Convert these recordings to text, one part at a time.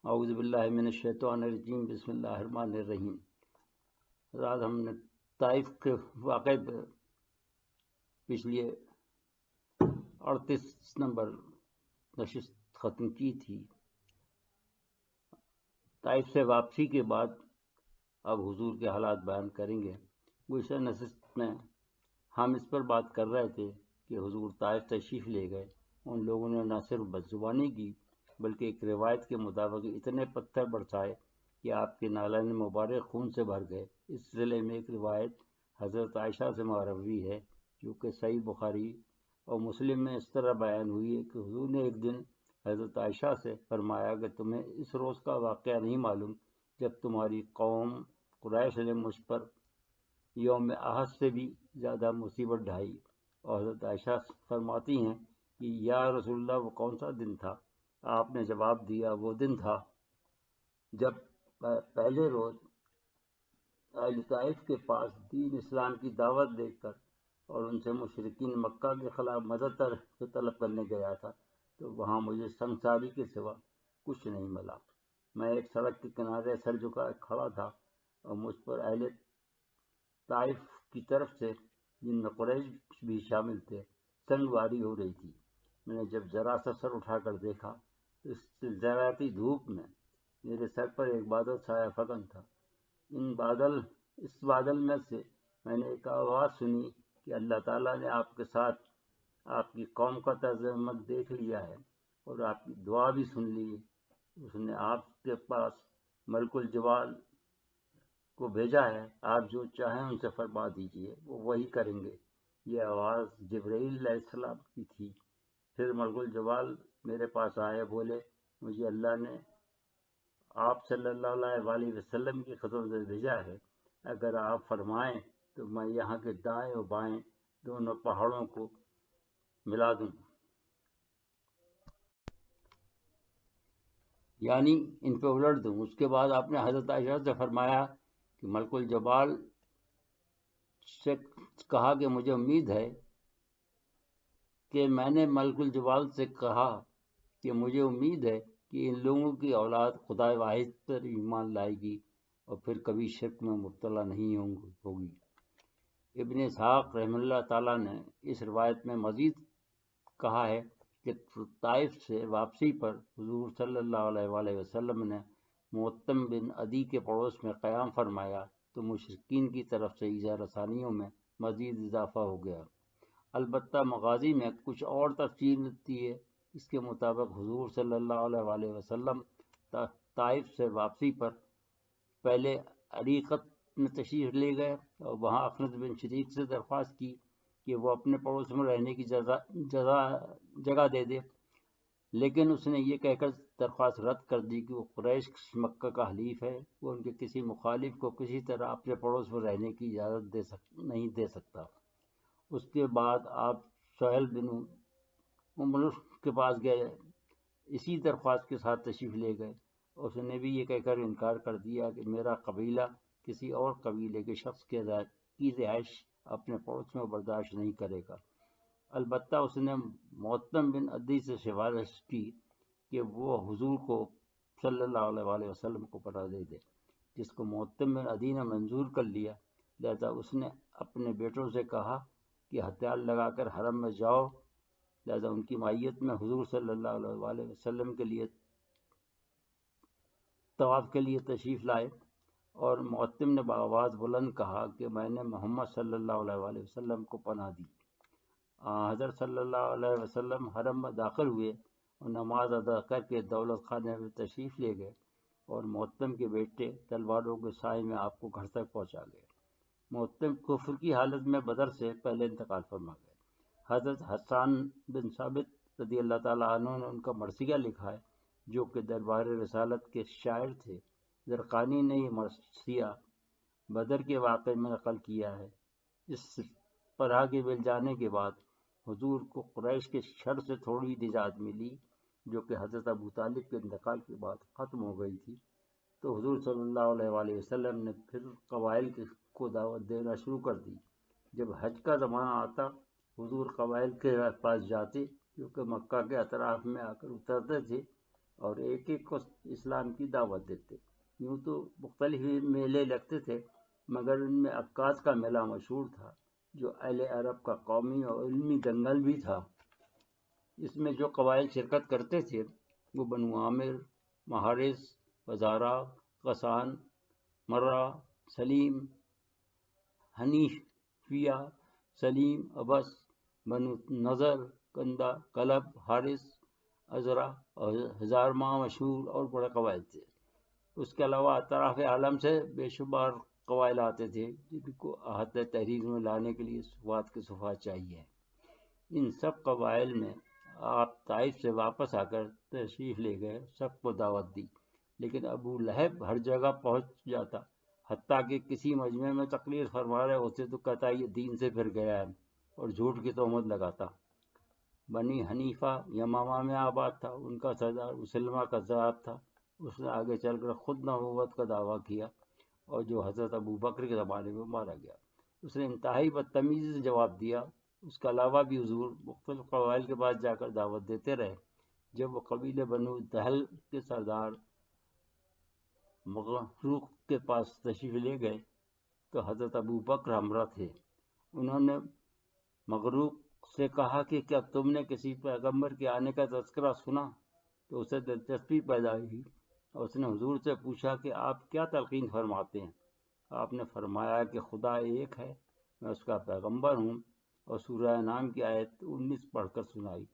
اعوذ باللہ من الشیطان الرجیم، بسم اللہ الرحمن الرحیم۔ رات ہم نے طائف کے واقعے پر پچھلی 38 نمبر نشست ختم کی تھی۔ طائف سے واپسی کے بعد اب حضور کے حالات بیان کریں گے۔ گزشتہ نشست میں ہم اس پر بات کر رہے تھے کہ حضور طائف تشریف لے گئے۔ ان لوگوں نے نہ صرف بدزبانی کی بلکہ ایک روایت کے مطابق اتنے پتھر برسائے کہ آپ کے نالین مبارک خون سے بھر گئے۔ اس سلسلے میں ایک روایت حضرت عائشہ سے مروی ہے جو کہ صحیح بخاری اور مسلم میں اس طرح بیان ہوئی ہے کہ حضور نے ایک دن حضرت عائشہ سے فرمایا کہ تمہیں اس روز کا واقعہ نہیں معلوم جب تمہاری قوم قریش نے مجھ پر یوم احد سے بھی زیادہ مصیبت ڈھائی۔ اور حضرت عائشہ فرماتی ہیں کہ یا رسول اللہ، وہ کون سا دن تھا؟ آپ نے جواب دیا، وہ دن تھا جب پہلے روز اہل طائف کے پاس دین اسلام کی دعوت دے کر اور ان سے مشرکین مکہ کے خلاف مدد طلب کرنے گیا تھا تو وہاں مجھے سنگساری کے سوا کچھ نہیں ملا۔ میں ایک سڑک کے کنارے سر جھکا کھڑا تھا اور مجھ پر اہل طائف کی طرف سے، جن میں قریش بھی شامل تھے، سنگواری ہو رہی تھی۔ میں نے جب ذرا سا سر اٹھا کر دیکھا تو اس زراعتی دھوپ میں میرے سر پر ایک بادل سایہ فکن تھا۔ اس بادل میں سے میں نے ایک آواز سنی کہ اللہ تعالیٰ نے آپ کے ساتھ آپ کی قوم کا طرز عمل دیکھ لیا ہے اور آپ کی دعا بھی سن لی ہے۔ اس نے آپ کے پاس ملک الجبال کو بھیجا ہے، آپ جو چاہیں ان سے فرما دیجیے، وہ وہی کریں گے۔ یہ آواز جبرائیل علیہ السلام کی تھی۔ پھر ملک الجبال میرے پاس آئے، بولے مجھے اللہ نے آپ صلی اللہ علیہ وسلم کی خدمت میں بھیجا ہے، اگر آپ فرمائیں تو میں یہاں کے دائیں اور بائیں دونوں پہاڑوں کو ملا دوں، یعنی ان پہ الٹ دوں۔ اس کے بعد آپ نے حضرت عائشہ سے فرمایا کہ ملک الجبال سے کہا کہ مجھے امید ہے کہ میں نے ملک الجبال سے کہا کہ مجھے امید ہے کہ ان لوگوں کی اولاد خدا واحد پر ایمان لائے گی اور پھر کبھی شرک میں مبتلا نہیں ہوگی۔ ابن اسحاق رحمہ اللہ تعالیٰ نے اس روایت میں مزید کہا ہے کہ طائف سے واپسی پر حضور صلی اللہ علیہ وسلم نے معتم بن عدی کے پڑوس میں قیام فرمایا تو مشرکین کی طرف سے ایذا رسانیوں میں مزید اضافہ ہو گیا۔ البتہ مغازی میں کچھ اور تفصیل ملتی ہے۔ اس کے مطابق حضور صلی اللہ علیہ وسلم طائف سے واپسی پر پہلے عریقت میں تشریف لے گئے اور وہاں اخنس بن شریک سے درخواست کی کہ وہ اپنے پڑوس میں رہنے کی جگہ دے دے، لیکن اس نے یہ کہہ کر درخواست رد کر دی کہ وہ قریش مکہ کا حلیف ہے، وہ ان کے کسی مخالف کو کسی طرح اپنے پڑوس میں رہنے کی اجازت نہیں دے سکتا۔ اس کے بعد آپ سہیل بن عمر کے پاس گئے، اسی درخواست کے ساتھ تشریف لے گئے۔ اس نے بھی یہ کہہ کر انکار کر دیا کہ میرا قبیلہ کسی اور قبیلے کے شخص کی رہائش اپنے پڑوس میں برداشت نہیں کرے گا۔ البتہ اس نے معتم بن عدی سے سفارش کی کہ وہ حضور کو صلی اللہ علیہ وسلم کو پناہ دے دے، جس کو معتم بن عدی نے منظور کر لیا۔ لہذا اس نے اپنے بیٹوں سے کہا کہ ہتھیار لگا کر حرم میں جاؤ۔ لہذا ان کی معیت میں حضور صلی اللہ علیہ وسلم کے لیے طواف کے لیے تشریف لائے اور معتم نے بآواز بلند کہا کہ میں نے محمد صلی اللہ علیہ وسلم کو پناہ دی۔ حضرت صلی اللہ علیہ وسلم حرم میں داخل ہوئے اور نماز ادا کر کے دولت خانے میں تشریف لے گئے اور معتم کے بیٹے تلواروں کے سائے میں آپ کو گھر تک پہنچا گئے۔ معتم کفر کی حالت میں بدر سے پہلے انتقال فرما گئے۔ حضرت حسان بن ثابت رضی اللہ تعالیٰ عنہ نے ان کا مرثیہ لکھا ہے، جو کہ دربار رسالت کے شاعر تھے۔ زرقانی نے یہ مرثیہ بدر کے واقعے میں نقل کیا ہے۔ اس پناہ کے مل جانے کے بعد حضور کو قریش کے شر سے تھوڑی نجات ملی، جو کہ حضرت ابو طالب کے انتقال کے بعد ختم ہو گئی تھی۔ تو حضور صلی اللہ علیہ وسلم نے پھر قبائل کو دعوت دینا شروع کر دی۔ جب حج کا زمانہ آتا حضور قبائل کے پاس جاتے، کیونکہ مکہ کے اطراف میں آ کر اترتے تھے اور ایک ایک کو اسلام کی دعوت دیتے۔ یوں تو مختلف میلے لگتے تھے، مگر ان میں عکاظ کا میلہ مشہور تھا، جو اہل عرب کا قومی اور علمی دنگل بھی تھا۔ اس میں جو قبائل شرکت کرتے تھے وہ بنو عامر، محارث، فزارہ، غسان، مرہ، سلیم، حنیفیہ، سلیم، ابس، بنو نضر، کندہ، کلب، حارث، ازرا اور ہزارمہ مشہور اور بڑے قبائل تھے۔ اس کے علاوہ اطراف عالم سے بے شمار قبائل آتے تھے جن کو احاطہ تحریر میں لانے کے لیے صفات کے صفات چاہیے۔ ان سب قبائل میں آپ طائف سے واپس آ کر تشریف لے گئے، سب کو دعوت دی، لیکن ابو لہب ہر جگہ پہنچ جاتا، حتیٰ کہ کسی مجمع میں تقریر فرما رہے ہوتے تو کہتا یہ دین سے پھر گیا ہے اور جھوٹ کی تہمت لگاتا۔ بنی حنیفہ یمامہ میں آباد تھا، ان کا سردار مسلمہ کذاب تھا، اس نے آگے چل کر خود نبوت کا دعویٰ کیا اور جو حضرت ابو بکر کے زمانے میں مارا گیا۔ اس نے انتہائی بدتمیزی سے جواب دیا۔ اس کے علاوہ بھی حضور مختلف قبائل کے پاس جا کر دعوت دیتے رہے۔ جب وہ قبیلے بنو دہل کے سردار مغروق کے پاس تشریف لے گئے تو حضرت ابو بکر ہمراہ تھے۔ انہوں نے مغروق سے کہا کہ کیا تم نے کسی پیغمبر کے آنے کا تذکرہ سنا؟ تو اسے دلچسپی پیدا ہوئی اور اس نے حضور سے پوچھا کہ آپ کیا تلقین فرماتے ہیں؟ آپ نے فرمایا کہ خدا ایک ہے، میں اس کا پیغمبر ہوں، اور سورہ انعام کی آیت 19 پڑھ کر سنائی۔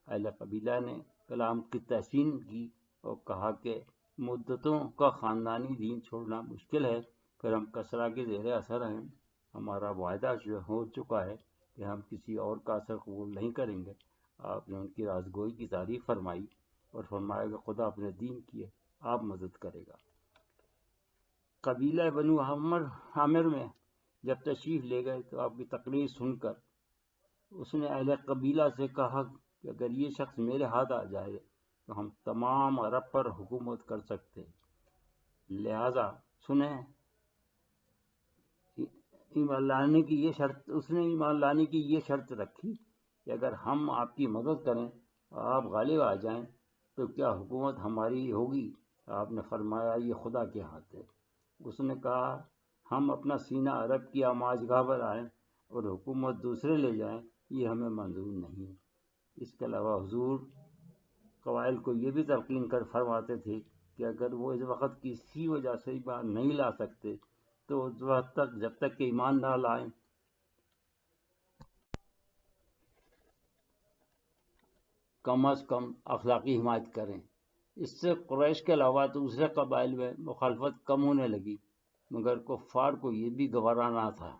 اہل قبیلہ نے کلام کی تحسین کی اور کہا کہ مدتوں کا خاندانی دین چھوڑنا مشکل ہے، پھر ہم کسرا کے زیر اثر ہیں، ہمارا معاہدہ ہو چکا ہے کہ ہم کسی اور کا اثر قبول نہیں کریں گے۔ آپ نے ان کی رازگوئی کی تعریف فرمائی اور فرمایا کہ خدا اپنے دین کی آپ مدد کرے گا۔ قبیلہ بنو عامر میں جب تشریف لے گئے تو آپ کی تقریر سن کر اس نے اہل قبیلہ سے کہا کہ اگر یہ شخص میرے ہاتھ آ جائے تو ہم تمام عرب پر حکومت کر سکتے، لہذا سنیں ایمان لانے کی یہ شرط، اس نے ایمان لانے کی یہ شرط رکھی کہ اگر ہم آپ کی مدد کریں اور آپ غالب آ جائیں تو کیا حکومت ہماری ہوگی؟ آپ نے فرمایا یہ خدا کے ہاتھ ہے۔ اس نے کہا ہم اپنا سینہ عرب کی آماج گاہ پر آئیں اور حکومت دوسرے لے جائیں، یہ ہمیں منظور نہیں۔ اس کے علاوہ حضور قبائل کو یہ بھی تلقین کر فرماتے تھے کہ اگر وہ اس وقت کسی وجہ سے ایمان نہیں لا سکتے تو اس وقت تک جب تک کہ ایمان نہ لائیں کم از کم اخلاقی حمایت کریں۔ اس سے قریش کے علاوہ دوسرے قبائل میں مخالفت کم ہونے لگی، مگر کفار کو یہ بھی گوارا نہ تھا۔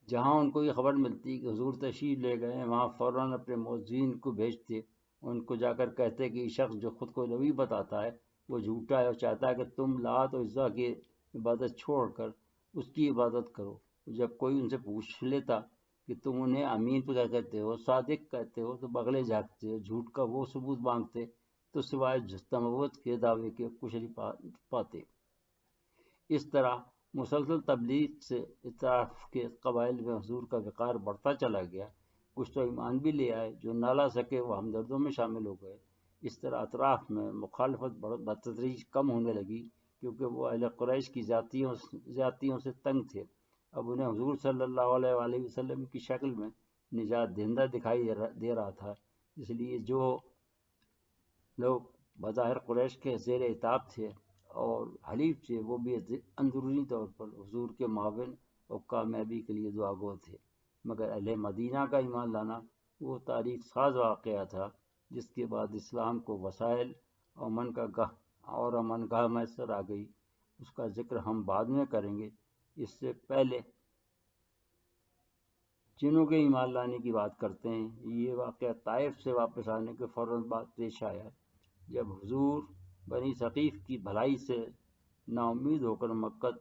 جہاں ان کو یہ خبر ملتی کہ حضور تشریف لے گئے، وہاں فوراً اپنے مؤذین کو بھیجتے، ان کو جا کر کہتے کہ یہ شخص جو خود کو نبی بتاتا ہے وہ جھوٹا ہے اور چاہتا ہے کہ تم لات و عزا کی عبادت چھوڑ کر اس کی عبادت کرو۔ جب کوئی ان سے پوچھ لیتا کہ تم انہیں امین کیا کہتے ہو، صادق کہتے ہو، تو بغلے جھانکتے ہو، جھوٹ کا وہ ثبوت مانگتے تو سوائے نبوت کے دعوے کے کچھ نہیں پاتے۔ اس طرح مسلسل تبلیغ سے اطراف کے قبائل میں حضور کا وقار بڑھتا چلا گیا۔ کچھ تو ایمان بھی لے آئے، جو نہ لا سکے وہ ہمدردوں میں شامل ہو گئے۔ اس طرح اطراف میں مخالفت بتدریج کم ہونے لگی، کیونکہ وہ اہل قریش کی زیادتیوں سے تنگ تھے۔ اب انہیں حضور صلی اللہ علیہ وآلہ وسلم کی شکل میں نجات دہندہ دکھائی دے رہا تھا، اس لیے جو لوگ بظاہر قریش کے زیر اطاعت تھے اور حلیف تھے وہ بھی اندرونی طور پر حضور کے معاون اور کامیابی کے لیے دعا گو تھے۔ مگر اہل مدینہ کا ایمان لانا وہ تاریخ ساز واقعہ تھا جس کے بعد اسلام کو وسائل اور امن گاہ میسر آ گئی۔ اس کا ذکر ہم بعد میں کریں گے۔ اس سے پہلے جنہوں کے ایمان لانے کی بات کرتے ہیں، یہ واقعہ طائف سے واپس آنے کے فوراً بعد پیش آیا، جب حضور بنی ثقیف کی بھلائی سے نا امید ہو کر مکہ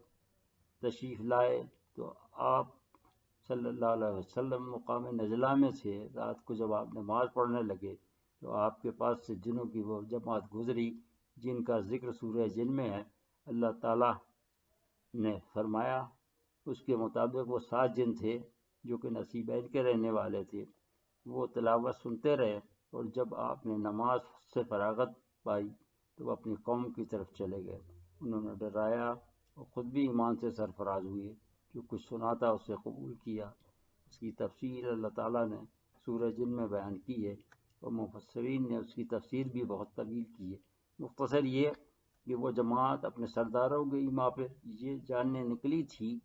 تشریف لائے تو آپ صلی اللہ علیہ وسلم مقام نزلہ میں تھے۔ رات کو جب آپ نماز پڑھنے لگے تو آپ کے پاس سے جنوں کی وہ جماعت گزری جن کا ذکر سورہ جن میں ہے۔ اللہ تعالیٰ نے فرمایا اس کے مطابق وہ 7 جن تھے جو کہ نصیبین کے رہنے والے تھے۔ وہ تلاوت سنتے رہے اور جب آپ نے نماز سے فراغت پائی تو وہ اپنی قوم کی طرف چلے گئے. انہوں نے ڈرایا اور خود بھی ایمان سے سرفراز ہوئے. جو کچھ سنا تھا اسے قبول کیا. اس کی تفسیر اللہ تعالیٰ نے سورہ جن میں بیان کی ہے اور مفسرین نے اس کی تفسیر بھی بہت طویل کی ہے. مختصر یہ کہ وہ جماعت اپنے سرداروں کے ایما پہ یہ جاننے نکلی تھی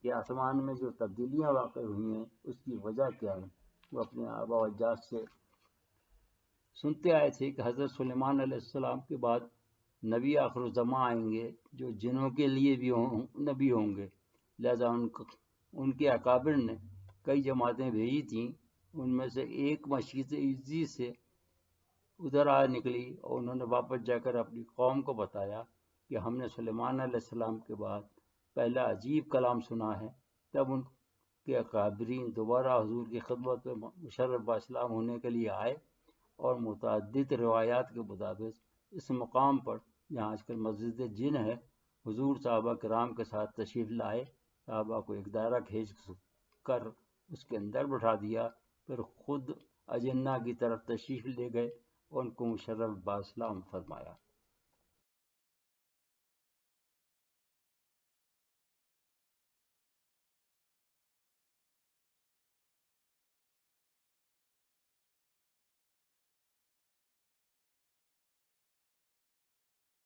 کہ آسمان میں جو تبدیلیاں واقع ہوئی ہیں اس کی وجہ کیا ہے. وہ اپنے آبا و اجداد سے سنتے آئے تھے کہ حضرت سلیمان علیہ السلام کے بعد نبی آخر الزماں آئیں گے جو جنوں کے لیے بھی نبی ہوں گے. لہذا ان کے اکابر نے کئی جماعتیں بھیجی تھیں. ان میں سے ایک مشرق عزیز سے ادھر آ نکلی اور انہوں نے واپس جا کر اپنی قوم کو بتایا کہ ہم نے سلیمان علیہ السلام کے بعد پہلا عجیب کلام سنا ہے. تب ان کے اکابرین دوبارہ حضور کی خدمت میں مشرف باسلام ہونے کے لیے آئے اور متعدد روایات کے مطابق اس مقام پر جہاں آج کل مسجد جن ہے حضور صحابہ کرام کے ساتھ تشریف لائے. صحابہ کو ایک دائرہ کھینچ کر اس کے اندر بٹھا دیا. پھر خود اجنہ کی طرف تشریف لے گئے اور ان کو مشرف باسلام فرمایا.